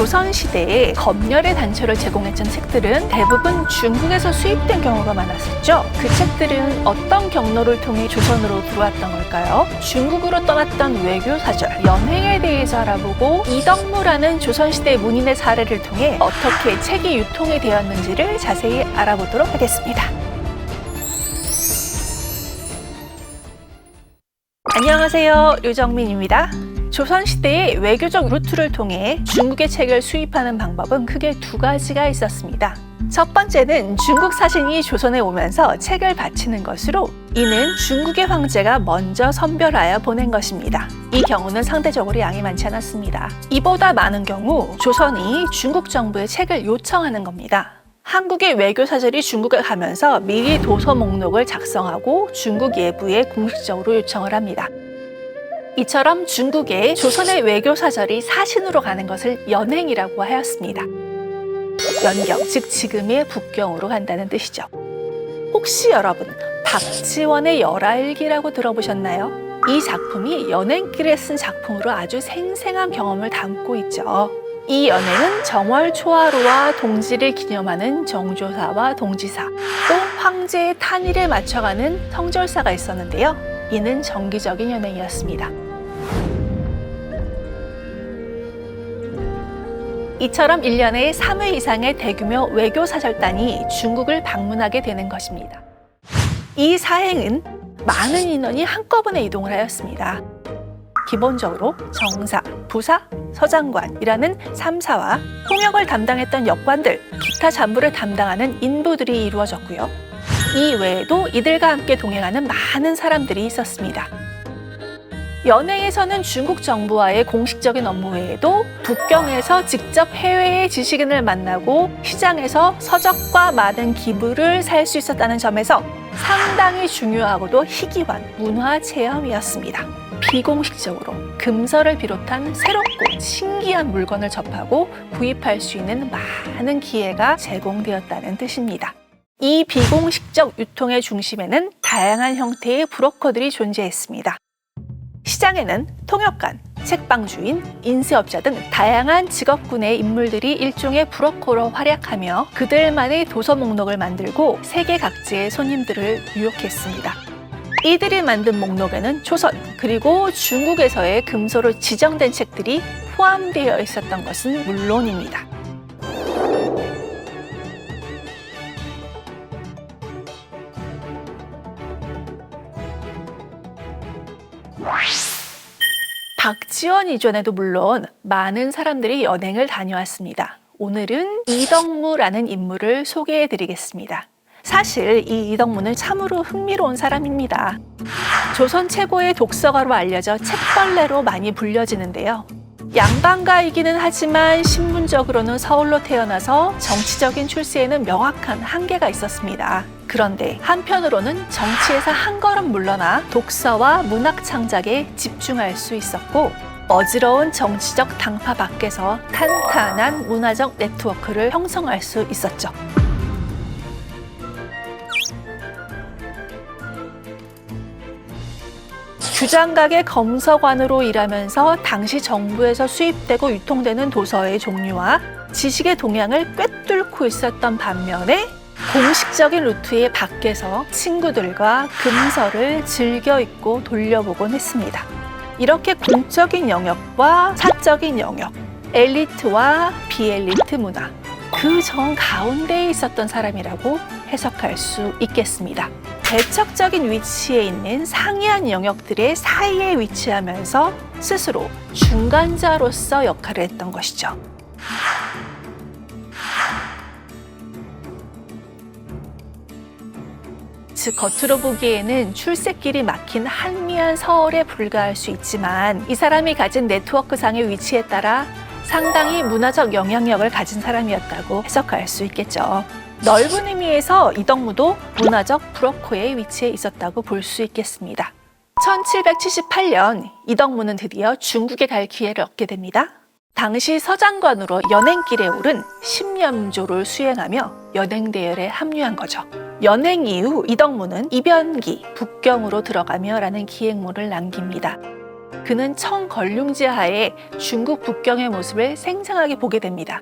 조선시대에 검열의 단초를 제공했던 책들은 대부분 중국에서 수입된 경우가 많았었죠. 그 책들은 어떤 경로를 통해 조선으로 들어왔던 걸까요? 중국으로 떠났던 외교사절, 연행에 대해서 알아보고 이덕무라는 조선시대 문인의 사례를 통해 어떻게 책이 유통이 되었는지를 자세히 알아보도록 하겠습니다. 안녕하세요, 류정민입니다. 조선시대의 외교적 루트를 통해 중국의 책을 수입하는 방법은 크게 두 가지가 있었습니다. 첫 번째는 중국 사신이 조선에 오면서 책을 바치는 것으로, 이는 중국의 황제가 먼저 선별하여 보낸 것입니다. 이 경우는 상대적으로 양이 많지 않았습니다. 이보다 많은 경우 조선이 중국 정부에 책을 요청하는 겁니다. 한국의 외교사절이 중국에 가면서 미리 도서 목록을 작성하고 중국 예부에 공식적으로 요청을 합니다. 이처럼 중국에 조선의 외교사절이 사신으로 가는 것을 연행이라고 하였습니다. 연경, 즉 지금의 북경으로 간다는 뜻이죠. 혹시 여러분, 박지원의 열하일기라고 들어보셨나요? 이 작품이 연행길에 쓴 작품으로 아주 생생한 경험을 담고 있죠. 이 연행은 정월 초하루와 동지를 기념하는 정조사와 동지사, 또 황제의 탄일에 맞춰가는 성절사가 있었는데요. 이는 정기적인 연행이었습니다. 이처럼 1년에 3회 이상의 대규모 외교사절단이 중국을 방문하게 되는 것입니다. 이 사행은 많은 인원이 한꺼번에 이동을 하였습니다. 기본적으로 정사, 부사, 서장관이라는 3사와 통역을 담당했던 역관들, 기타 잡무를 담당하는 인부들이 이루어졌고요. 이 외에도 이들과 함께 동행하는 많은 사람들이 있었습니다. 연행에서는 중국 정부와의 공식적인 업무 외에도 북경에서 직접 해외의 지식인을 만나고 시장에서 서적과 많은 기부를 살 수 있었다는 점에서 상당히 중요하고도 희귀한 문화 체험이었습니다. 비공식적으로 금서를 비롯한 새롭고 신기한 물건을 접하고 구입할 수 있는 많은 기회가 제공되었다는 뜻입니다. 이 비공식적 유통의 중심에는 다양한 형태의 브로커들이 존재했습니다. 시장에는 통역관, 책방주인, 인쇄업자 등 다양한 직업군의 인물들이 일종의 브로커로 활약하며 그들만의 도서 목록을 만들고 세계 각지의 손님들을 유혹했습니다. 이들이 만든 목록에는 조선 그리고 중국에서의 금소로 지정된 책들이 포함되어 있었던 것은 물론입니다. 박지원 이전에도 물론 많은 사람들이 연행을 다녀왔습니다. 오늘은 이덕무라는 인물을 소개해 드리겠습니다. 사실 이 이덕무는 참으로 흥미로운 사람입니다. 조선 최고의 독서가로 알려져 책벌레로 많이 불려지는데요. 양반가이기는 하지만 신분적으로는 서울로 태어나서 정치적인 출세에는 명확한 한계가 있었습니다. 그런데 한편으로는 정치에서 한 걸음 물러나 독서와 문학 창작에 집중할 수 있었고, 어지러운 정치적 당파 밖에서 탄탄한 문화적 네트워크를 형성할 수 있었죠. 주장각의 검서관으로 일하면서 당시 정부에서 수입되고 유통되는 도서의 종류와 지식의 동향을 꿰뚫고 있었던 반면에 공식적인 루트의 밖에서 친구들과 금서를 즐겨 읽고 돌려보곤 했습니다. 이렇게 공적인 영역과 사적인 영역, 엘리트와 비엘리트 문화, 그 정 가운데에 있었던 사람이라고 해석할 수 있겠습니다. 대척적인 위치에 있는 상이한 영역들의 사이에 위치하면서 스스로 중간자로서 역할을 했던 것이죠. 즉, 겉으로 보기에는 출세길이 막힌 한미한 서울에 불과할 수 있지만 이 사람이 가진 네트워크상의 위치에 따라 상당히 문화적 영향력을 가진 사람이었다고 해석할 수 있겠죠. 넓은 의미에서 이덕무도 문화적 브로커의 위치에 있었다고 볼 수 있겠습니다. 1778년 이덕무는 드디어 중국에 갈 기회를 얻게 됩니다. 당시 서장관으로 연행길에 오른 심염조를 수행하며 연행대열에 합류한 거죠. 연행 이후 이덕무는 이변기, 북경으로 들어가며 라는 기행문을 남깁니다. 그는 청걸륭지하에 중국 북경의 모습을 생생하게 보게 됩니다.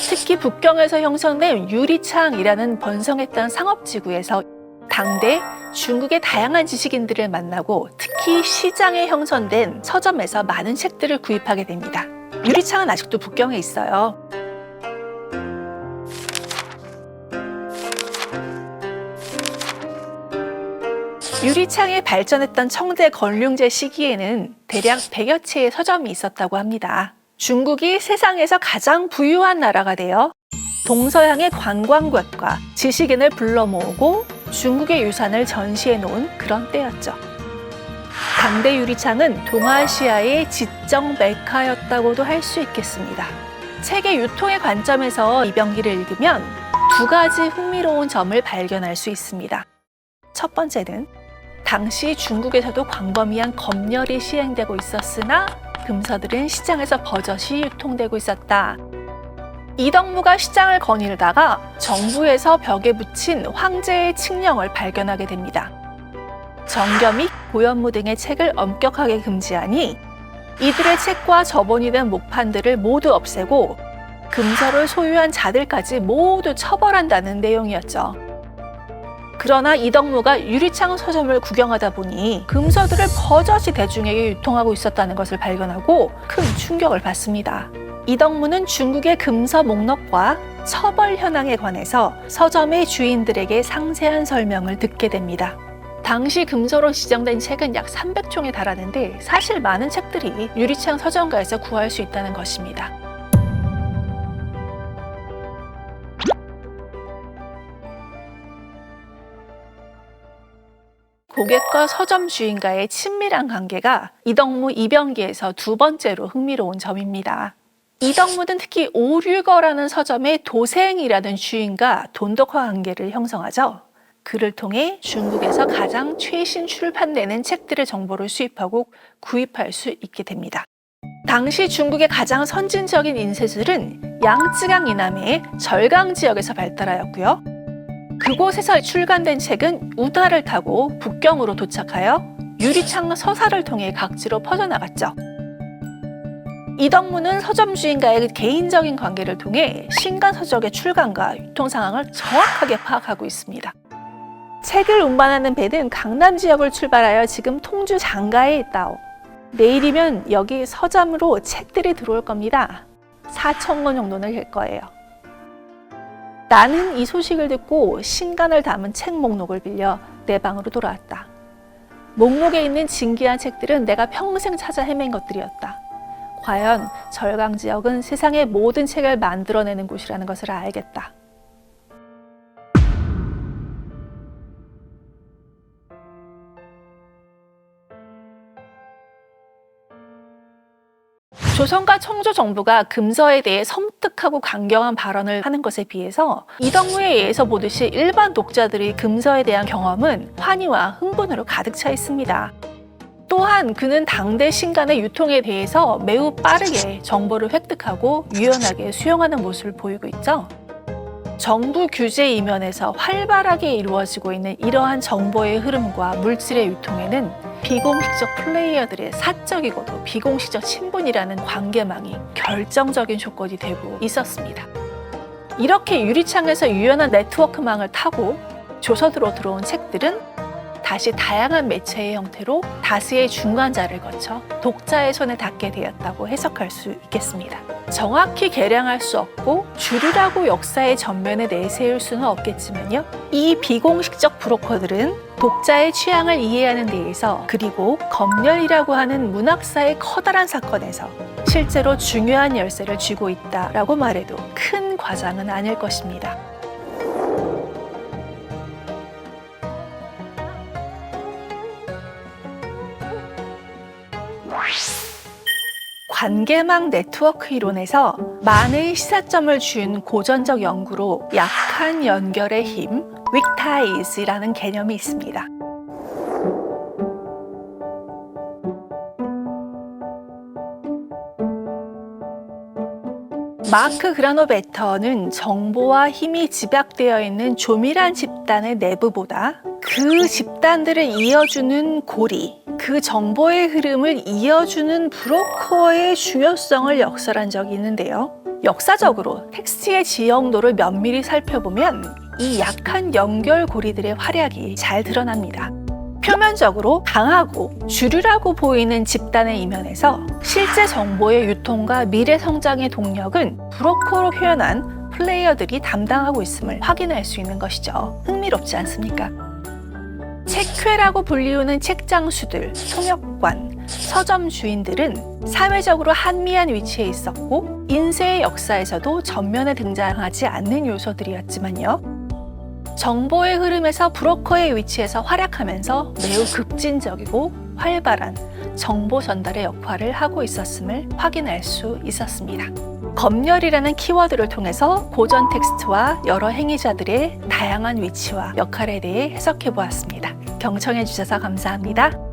특히 북경에서 형성된 유리창이라는 번성했던 상업지구에서 당대 중국의 다양한 지식인들을 만나고 특히 시장에 형성된 서점에서 많은 책들을 구입하게 됩니다. 유리창은 아직도 북경에 있어요. 유리창이 발전했던 청대 걸륭제 시기에는 대략 100여 채의 서점이 있었다고 합니다. 중국이 세상에서 가장 부유한 나라가 되어 동서양의 관광객과 지식인을 불러 모으고 중국의 유산을 전시해 놓은 그런 때였죠. 당대 유리창은 동아시아의 지적 메카였다고도 할 수 있겠습니다. 책의 유통의 관점에서 이병기를 읽으면 두 가지 흥미로운 점을 발견할 수 있습니다. 첫 번째는 당시 중국에서도 광범위한 검열이 시행되고 있었으나 금서들은 시장에서 버젓이 유통되고 있었다. 이덕무가 시장을 거닐다가 정부에서 벽에 붙인 황제의 칙령을 발견하게 됩니다. 정겨 및 고연무 등의 책을 엄격하게 금지하니 이들의 책과 저본이 된 목판들을 모두 없애고 금서를 소유한 자들까지 모두 처벌한다는 내용이었죠. 그러나 이덕무가 유리창 서점을 구경하다 보니 금서들을 버젓이 대중에게 유통하고 있었다는 것을 발견하고 큰 충격을 받습니다. 이덕무는 중국의 금서 목록과 처벌 현황에 관해서 서점의 주인들에게 상세한 설명을 듣게 됩니다. 당시 금서로 지정된 책은 약 300종에 달하는데 사실 많은 책들이 유리창 서점가에서 구할 수 있다는 것입니다. 고객과 서점 주인과의 친밀한 관계가 이덕무 이병기에서 두 번째로 흥미로운 점입니다. 이덕무는 특히 오류거라는 서점의 도생이라는 주인과 돈독한 관계를 형성하죠. 그를 통해 중국에서 가장 최신 출판되는 책들의 정보를 수입하고 구입할 수 있게 됩니다. 당시 중국의 가장 선진적인 인쇄술은 양쯔강 이남의 절강 지역에서 발달하였고요. 그곳에서 출간된 책은 우다를 타고 북경으로 도착하여 유리창 서사를 통해 각지로 퍼져나갔죠. 이덕무는 서점 주인과의 개인적인 관계를 통해 신간 서적의 출간과 유통 상황을 정확하게 파악하고 있습니다. 책을 운반하는 배는 강남 지역을 출발하여 지금 통주 장가에 있다오. 내일이면 여기 서점으로 책들이 들어올 겁니다. 4,000권 정도는 될 거예요. 나는 이 소식을 듣고 신간을 담은 책 목록을 빌려 내 방으로 돌아왔다. 목록에 있는 진귀한 책들은 내가 평생 찾아 헤맨 것들이었다. 과연 절강 지역은 세상의 모든 책을 만들어내는 곳이라는 것을 알겠다. 조선과 청조 정부가 금서에 대해 섬뜩하고 강경한 발언을 하는 것에 비해서 이덕무에 의해서 보듯이 일반 독자들의 금서에 대한 경험은 환희와 흥분으로 가득 차 있습니다. 또한 그는 당대 신간의 유통에 대해서 매우 빠르게 정보를 획득하고 유연하게 수용하는 모습을 보이고 있죠. 정부 규제 이면에서 활발하게 이루어지고 있는 이러한 정보의 흐름과 물질의 유통에는 비공식적 플레이어들의 사적이고도 비공식적 친분이라는 관계망이 결정적인 조건이 되고 있었습니다. 이렇게 유리창에서 유연한 네트워크망을 타고 조선으로 들어온 책들은 다시 다양한 매체의 형태로 다수의 중간자를 거쳐 독자의 손에 닿게 되었다고 해석할 수 있겠습니다. 정확히 계량할 수 없고 주류라고 역사의 전면에 내세울 수는 없겠지만요. 이 비공식적 브로커들은 독자의 취향을 이해하는 데에서 그리고 검열이라고 하는 문학사의 커다란 사건에서 실제로 중요한 열쇠를 쥐고 있다라고 말해도 큰 과장은 아닐 것입니다. 관계망 네트워크 이론에서 많은 시사점을 준 고전적 연구로 약한 연결의 힘, weak ties라는 개념이 있습니다. 마크 그라노베터는 정보와 힘이 집약되어 있는 조밀한 집단의 내부보다 그 집단들을 이어주는 고리, 그 그 정보의 흐름을 이어주는 브로커의 중요성을 역설한 적이 있는데요. 역사적으로 텍스트의 지형도를 면밀히 살펴보면 이 약한 연결고리들의 활약이 잘 드러납니다. 표면적으로 강하고 주류라고 보이는 집단의 이면에서 실제 정보의 유통과 미래 성장의 동력은 브로커로 표현한 플레이어들이 담당하고 있음을 확인할 수 있는 것이죠. 흥미롭지 않습니까? 책회라고 불리우는 책장수들, 통역관, 서점 주인들은 사회적으로 한미한 위치에 있었고 인쇄의 역사에서도 전면에 등장하지 않는 요소들이었지만요. 정보의 흐름에서 브로커의 위치에서 활약하면서 매우 급진적이고 활발한 정보 전달의 역할을 하고 있었음을 확인할 수 있었습니다. 검열이라는 키워드를 통해서 고전 텍스트와 여러 행위자들의 다양한 위치와 역할에 대해 해석해 보았습니다. 경청해 주셔서 감사합니다.